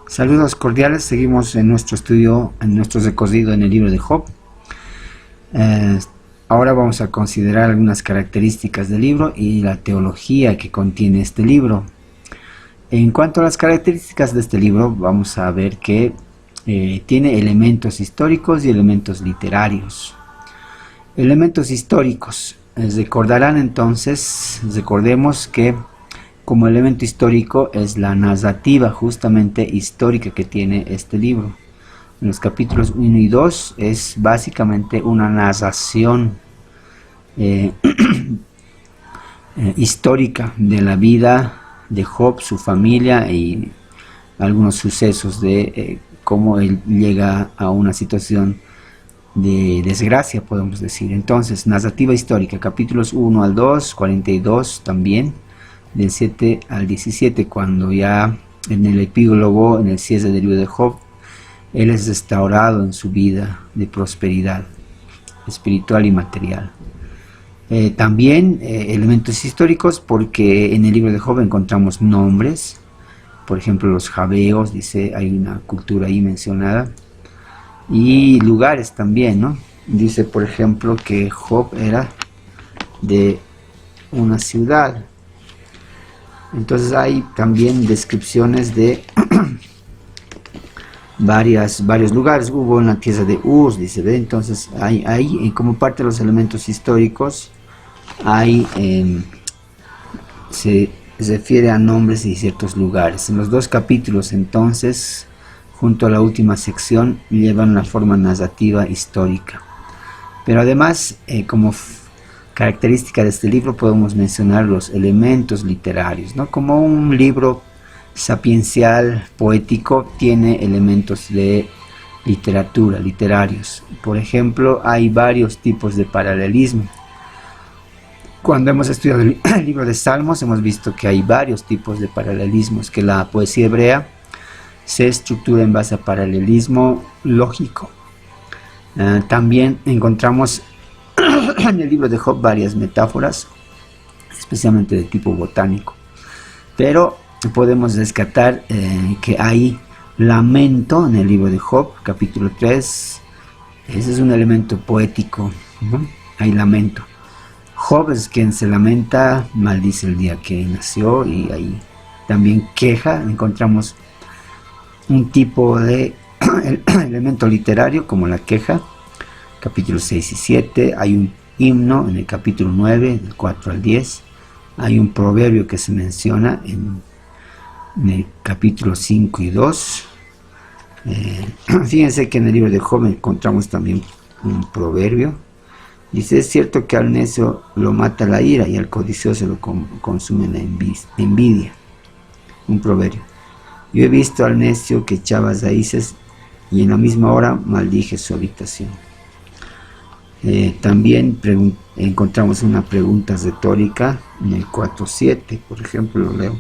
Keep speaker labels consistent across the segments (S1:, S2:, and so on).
S1: Saludos cordiales, seguimos en nuestro estudio, en nuestro recorrido en el libro de Job. Ahora vamos a considerar algunas características del libro y la teología que contiene este libro. En cuanto a las características de este libro, vamos a ver que tiene elementos históricos y elementos literarios. Elementos históricos. Recordemos que como elemento histórico es la narrativa justamente histórica que tiene este libro. En los capítulos 1 y 2 es básicamente una narración histórica de la vida de Job, su familia y algunos sucesos de cómo él llega a una situación de desgracia, podemos decir. Entonces, narrativa histórica, capítulos 1 al 2, 42 también, del 7 al 17, cuando ya en el epílogo, en el cierre del libro de Job, él es restaurado en su vida de prosperidad espiritual y material. También elementos históricos, porque en el libro de Job encontramos nombres, por ejemplo los jabeos, dice, hay una cultura ahí mencionada, y lugares también, ¿no? Dice, por ejemplo, que Job era de una ciudad. Entonces hay también descripciones de varios lugares. Hubo en la tierra de Uz, dice, ¿ve? Entonces hay como parte de los elementos históricos, se refiere a nombres de ciertos lugares. En los dos capítulos, entonces, junto a la última sección, llevan una forma narrativa histórica. Pero además, como característica de este libro, podemos mencionar los elementos literarios, ¿no? Como un libro sapiencial, poético, tiene elementos de literatura, literarios. Por ejemplo, hay varios tipos de paralelismo. Cuando hemos estudiado el libro de Salmos, hemos visto que hay varios tipos de paralelismos, que la poesía hebrea se estructura en base a paralelismo lógico. También encontramos en el libro de Job varias metáforas, especialmente de tipo botánico. Pero podemos rescatar que hay lamento en el libro de Job, capítulo 3. Ese es un elemento poético, ¿no? Hay lamento. Job es quien se lamenta, maldice el día que nació, y ahí también queja. Encontramos un tipo de elemento literario como la queja, capítulos 6 y 7, hay un himno en el capítulo 9, del 4 al 10, hay un proverbio que se menciona en el capítulo 5 y 2. Fíjense que en el libro de Job encontramos también un proverbio. Dice, es cierto que al necio lo mata la ira y al codicioso lo consume la envidia. Un proverbio. Yo he visto al necio que echaba raíces y en la misma hora maldije su habitación. También encontramos una pregunta retórica en el 4.7, por ejemplo, lo leo.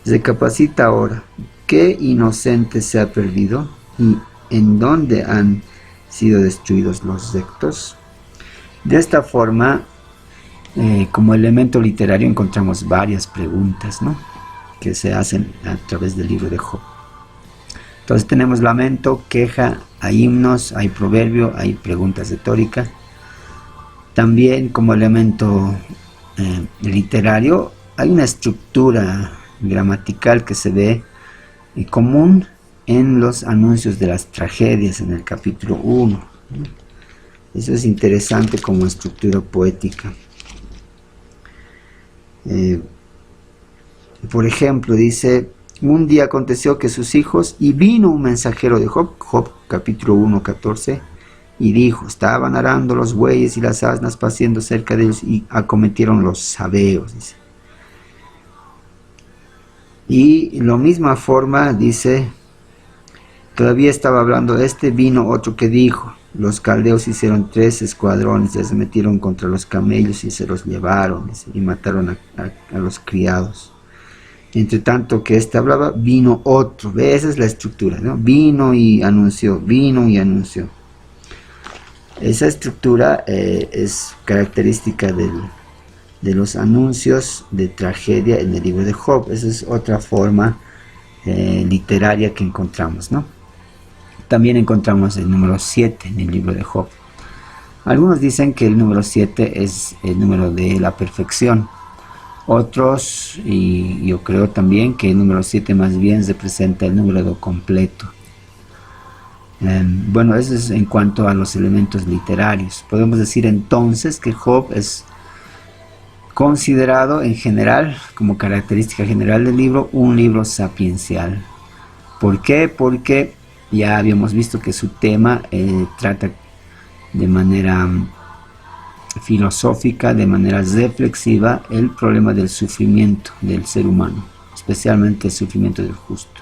S1: Recapacita ahora, ¿qué inocente se ha perdido? ¿Y en dónde han sido destruidos los rectos? De esta forma, como elemento literario, encontramos varias preguntas, ¿no?, que se hacen a través del libro de Job. Entonces tenemos lamento, queja, hay himnos, hay proverbio, hay preguntas retóricas. También como elemento literario hay una estructura gramatical que se ve común en los anuncios de las tragedias en el capítulo 1. Eso es interesante como estructura poética. Por ejemplo, dice, un día aconteció que sus hijos, y vino un mensajero de Job, Job capítulo 1, 14, y dijo, estaban arando los bueyes y las asnas paciendo cerca de ellos, y acometieron los sabeos, dice. Y de la misma forma, dice, todavía estaba hablando vino otro que dijo, los caldeos hicieron 3 escuadrones, se metieron contra los camellos y se los llevaron, dice, y mataron a los criados. Entre tanto que hablaba, vino otro. ¿Ve? Esa es la estructura, ¿no? Vino y anunció. Esa estructura es característica de los anuncios de tragedia en el libro de Job. Esa es otra forma literaria que encontramos, ¿no? También encontramos el número 7 en el libro de Job. Algunos dicen que el número 7 es el número de la perfección. Otros, y yo creo también que el número 7 más bien representa el número completo. Bueno, eso es en cuanto a los elementos literarios. Podemos decir entonces que Job es considerado en general, como característica general del libro, un libro sapiencial. ¿Por qué? Porque ya habíamos visto que su tema trata de manera filosófica, de manera reflexiva, el problema del sufrimiento del ser humano, especialmente el sufrimiento del justo.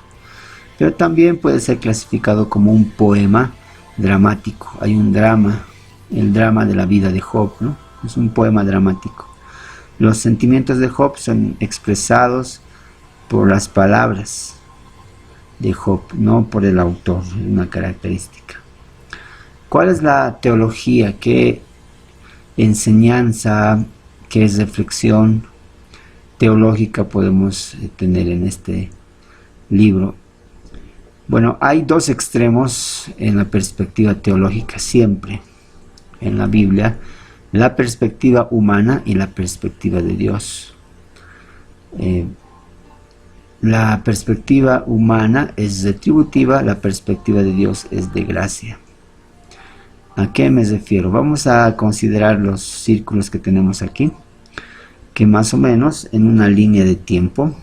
S1: Pero también puede ser clasificado como un poema dramático. Hay un drama, el drama de la vida de Job, ¿no? Es un poema dramático. Los sentimientos de Job son expresados por las palabras de Job, no por el autor, una característica. ¿Cuál es la teología? ¿Qué enseñanza, qué reflexión teológica podemos tener en este libro? Bueno, hay dos extremos en la perspectiva teológica siempre en la Biblia: la perspectiva humana y la perspectiva de Dios. La perspectiva humana es retributiva, la perspectiva de Dios es de gracia. ¿A qué me refiero? Vamos a considerar los círculos que tenemos aquí, que más o menos en una línea de tiempo,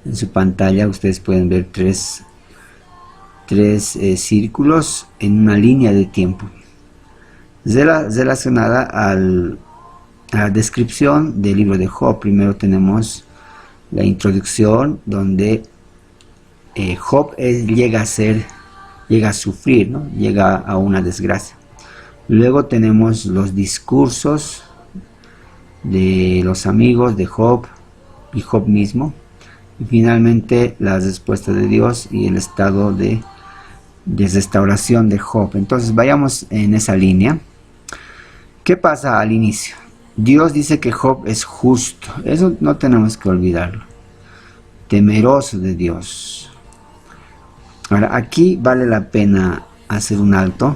S1: en su pantalla ustedes pueden ver tres círculos en una línea de tiempo relacionada a la descripción del libro de Job. Primero tenemos la introducción, donde Job llega a sufrir, ¿no? Llega a una desgracia. Luego tenemos los discursos de los amigos de Job y Job mismo. Y finalmente la respuesta de Dios y el estado de restauración de Job. Entonces vayamos en esa línea. ¿Qué pasa al inicio? Dios dice que Job es justo. Eso no tenemos que olvidarlo. Temeroso de Dios. Ahora, aquí vale la pena hacer un alto.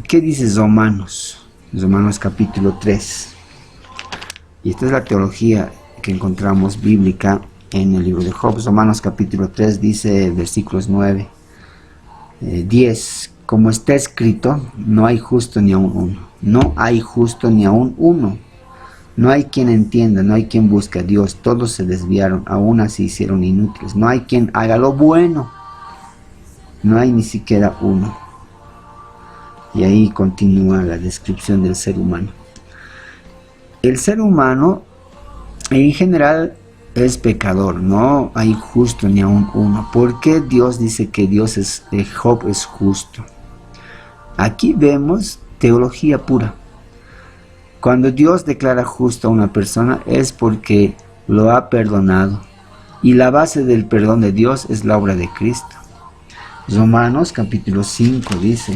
S1: ¿Qué dice Romanos? Romanos capítulo 3. Y esta es la teología que encontramos bíblica en el libro de Job. Romanos capítulo 3 dice, versículos 9, 10. Como está escrito, no hay justo ni aun uno. No hay justo ni aun uno. No hay quien entienda, no hay quien busque a Dios. Todos se desviaron, aún así hicieron inútiles. No hay quien haga lo bueno. No hay ni siquiera uno. Y ahí continúa la descripción del ser humano. El ser humano en general es pecador, no hay justo ni aun uno. ¿Por qué Dios dice que Job es justo? Aquí vemos teología pura. Cuando Dios declara justo a una persona es porque lo ha perdonado. Y la base del perdón de Dios es la obra de Cristo. Romanos capítulo 5 dice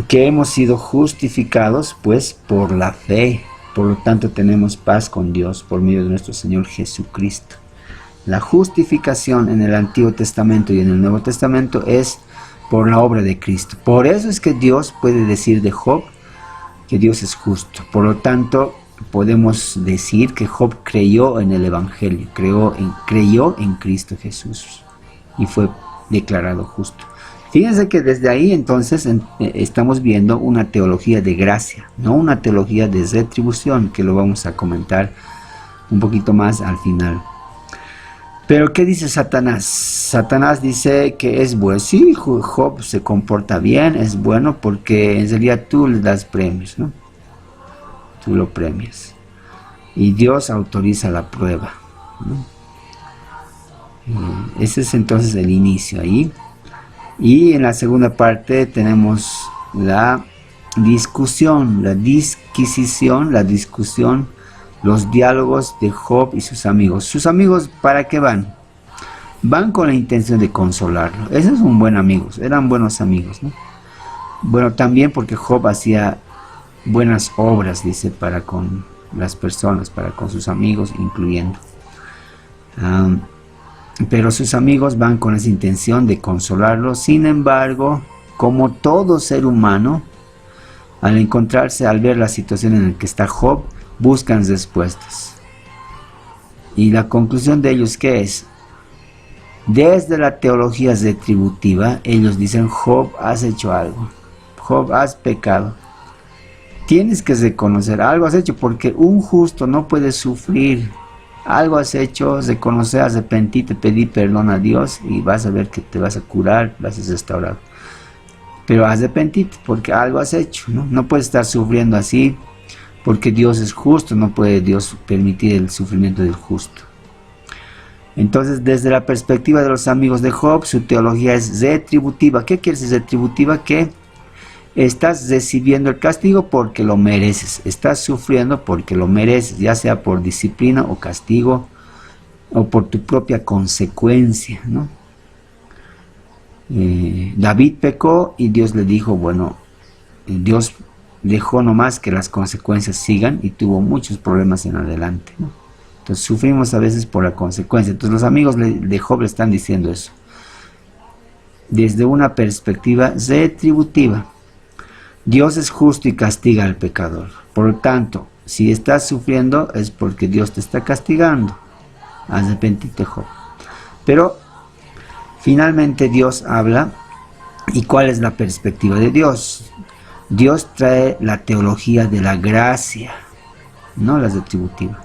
S1: que hemos sido justificados pues por la fe. Por lo tanto tenemos paz con Dios por medio de nuestro Señor Jesucristo. La justificación en el Antiguo Testamento y en el Nuevo Testamento es por la obra de Cristo. Por eso es que Dios puede decir de Job que Dios es justo. Por lo tanto, podemos decir que Job creyó en el Evangelio, creyó en Cristo Jesús y fue declarado justo. Fíjense que desde ahí entonces estamos viendo una teología de gracia, no una teología de retribución, que lo vamos a comentar un poquito más al final. Pero ¿qué dice Satanás? Satanás dice que es bueno. Sí, Job se comporta bien, es bueno porque en realidad tú le das premios, ¿no? Tú lo premias. Y Dios autoriza la prueba, ¿no? Ese es entonces el inicio ahí. Y en la segunda parte tenemos la discusión, la disquisición, los diálogos de Job y sus amigos. ¿Sus amigos para qué van? Van con la intención de consolarlo. Ese es un buen amigo, eran buenos amigos, ¿no? Bueno, también porque Job hacía buenas obras, dice, para con las personas, para con sus amigos, incluyendo. Pero sus amigos van con esa intención de consolarlo. Sin embargo, como todo ser humano, al ver la situación en la que está Job, buscan respuestas. Y la conclusión de ellos, ¿qué es? Desde la teología retributiva, ellos dicen: Job, has hecho algo. Job, has pecado. Tienes que reconocer, algo has hecho, porque un justo no puede sufrir. Algo has hecho, reconocer, arrepentirte, pedir perdón a Dios y vas a ver que te vas a curar, vas a restaurar. Pero arrepentirte porque algo has hecho, ¿no? No puedes estar sufriendo así porque Dios es justo, no puede Dios permitir el sufrimiento del justo. Entonces, desde la perspectiva de los amigos de Job, su teología es retributiva. ¿Qué quiere decir retributiva? Que estás recibiendo el castigo porque lo mereces, estás sufriendo porque lo mereces, ya sea por disciplina o castigo o por tu propia consecuencia, ¿no? David pecó y Dios le dijo, bueno, Dios dejó nomás que las consecuencias sigan y tuvo muchos problemas en adelante, ¿no? Entonces sufrimos a veces por la consecuencia. Entonces los amigos de Job le están diciendo eso desde una perspectiva retributiva. Dios es justo y castiga al pecador. Por lo tanto, si estás sufriendo es porque Dios te está castigando. Arrepentite, Job. Pero finalmente Dios habla. ¿Y cuál es la perspectiva de Dios? Dios trae la teología de la gracia, no la retributiva.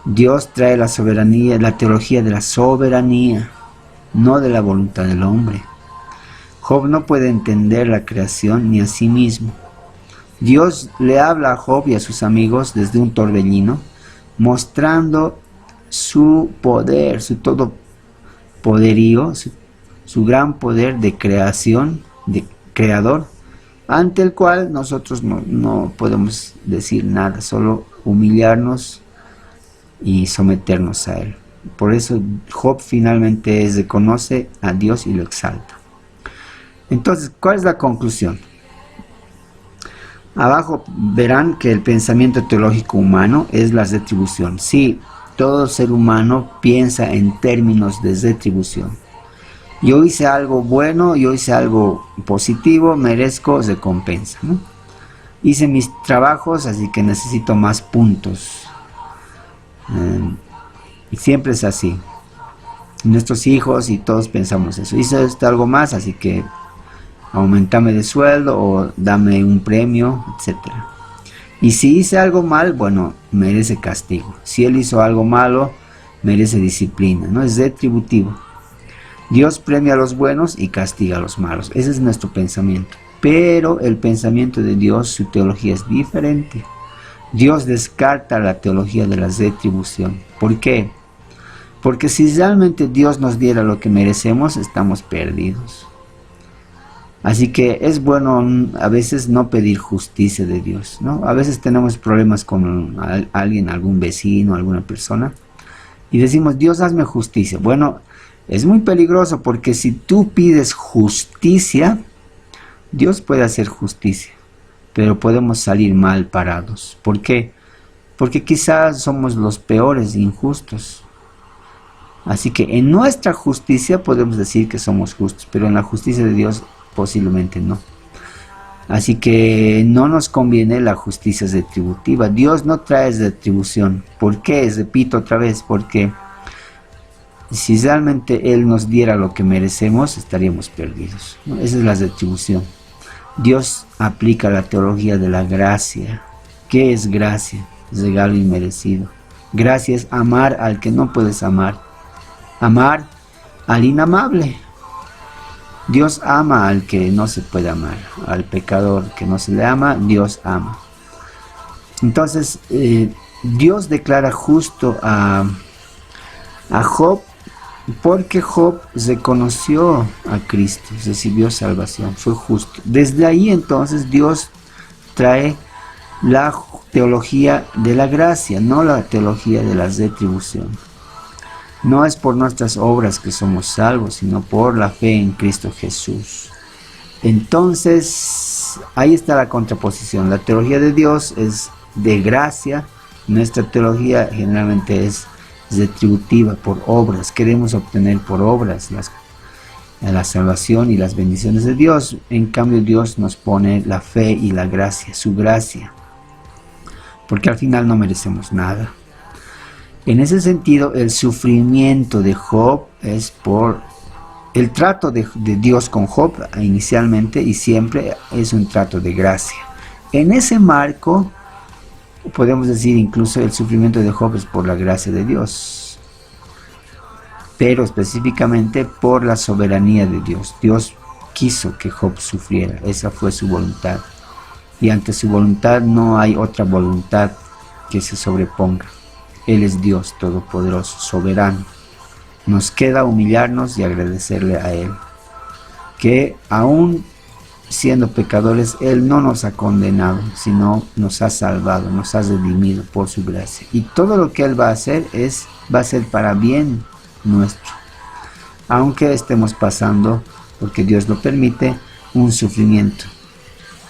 S1: Dios trae la soberanía, la teología de la soberanía, no de la voluntad del hombre. Job no puede entender la creación ni a sí mismo. Dios le habla a Job y a sus amigos desde un torbellino, mostrando su poder, su todopoderío, su gran poder de creación, de creador, ante el cual nosotros no podemos decir nada, solo humillarnos y someternos a él. Por eso Job finalmente reconoce a Dios y lo exalta. Entonces, ¿cuál es la conclusión? Abajo verán que el pensamiento teológico humano es la retribución. Sí, todo ser humano piensa en términos de retribución. Yo hice algo bueno, yo hice algo positivo, merezco recompensa, ¿no? Hice mis trabajos, así que necesito más puntos. Y siempre es así. Nuestros hijos y todos pensamos eso. Hice algo más, así que aumentame de sueldo o dame un premio, etc. Y si hice algo mal, bueno, merece castigo. Si él hizo algo malo, merece disciplina, ¿no? Es retributivo. Dios premia a los buenos y castiga a los malos. Ese es nuestro pensamiento. Pero el pensamiento de Dios, su teología es diferente. Dios descarta la teología de la retribución. ¿Por qué? Porque si realmente Dios nos diera lo que merecemos, estamos perdidos. Así que es bueno a veces no pedir justicia de Dios, ¿no? A veces tenemos problemas con alguien, algún vecino, alguna persona, y decimos, Dios, hazme justicia. Bueno, es muy peligroso porque si tú pides justicia, Dios puede hacer justicia, pero podemos salir mal parados. ¿Por qué? Porque quizás somos los peores injustos. Así que en nuestra justicia podemos decir que somos justos, pero en la justicia de Dios posiblemente no. Así que no nos conviene la justicia retributiva. Dios no trae retribución. ¿Por qué? Repito otra vez, porque si realmente Él nos diera lo que merecemos, estaríamos perdidos, ¿no? Esa es la retribución. Dios aplica la teología de la gracia. ¿Qué es gracia? Es regalo inmerecido. Gracia es amar al que no puedes amar. Amar al inamable. Dios ama al que no se puede amar. Al pecador que no se le ama, Dios ama. Entonces, Dios declara justo a Job porque Job reconoció a Cristo, recibió salvación, fue justo. Desde ahí entonces Dios trae la teología de la gracia, no la teología de la retribución. No es por nuestras obras que somos salvos, sino por la fe en Cristo Jesús. Entonces, ahí está la contraposición. La teología de Dios es de gracia, nuestra teología generalmente es retributiva por obras, queremos obtener por obras la salvación y las bendiciones de Dios. En cambio, Dios nos pone la fe y la gracia, su gracia, porque al final no merecemos nada. En ese sentido, el sufrimiento de Job es por el trato de Dios con Job inicialmente y siempre es un trato de gracia. En ese marco, podemos decir incluso el sufrimiento de Job es por la gracia de Dios, pero específicamente por la soberanía de Dios. Dios quiso que Job sufriera, esa fue su voluntad. Y ante su voluntad no hay otra voluntad que se sobreponga. Él es Dios todopoderoso, soberano. Nos queda humillarnos y agradecerle a Él, que aún siendo pecadores, Él no nos ha condenado, sino nos ha salvado, nos ha redimido por su gracia. Y todo lo que Él va a hacer va a ser para bien nuestro. Aunque estemos pasando, porque Dios lo permite, un sufrimiento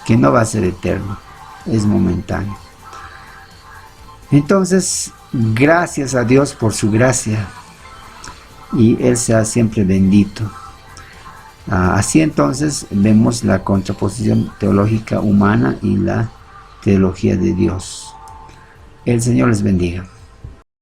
S1: que no va a ser eterno, es momentáneo. Entonces, gracias a Dios por su gracia, y Él sea siempre bendito. Así entonces vemos la contraposición teológica humana y la teología de Dios. El Señor les bendiga.